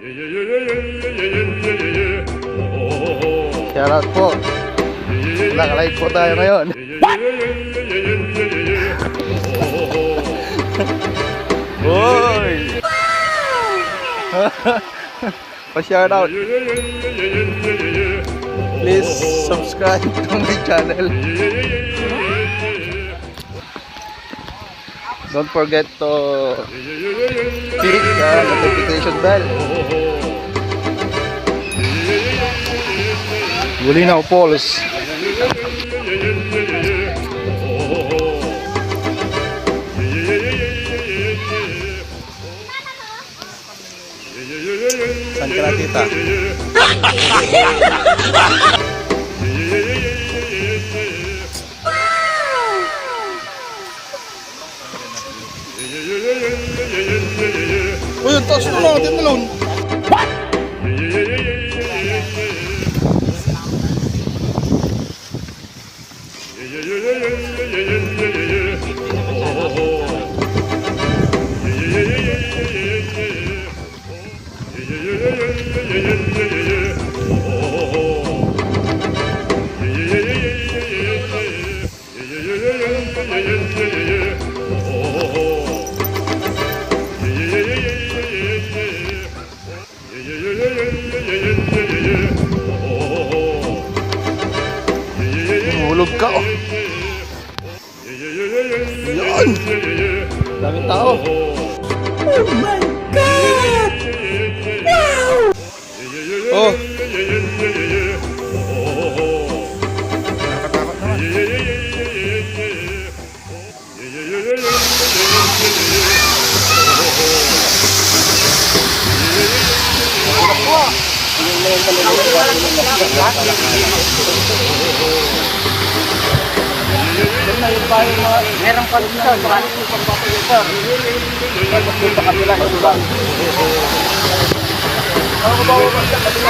Shoutout po. Naka-live po tayo ngayon. Boy! Pa-shoutout. Please subscribe to my channel. Don't forget to click the notification bell. Gulinaw Falls. Saan ka na, tita? Uy, yung taas mo natin nalun. What? Hulog ka, oh. Yan. Daming tao. Oh my God! Wow! Oh. Nakatakot naman. Merong pag-isar, maraming po pag-isar. Pag-punta kanila sa iba. Ako ba ang kapatid?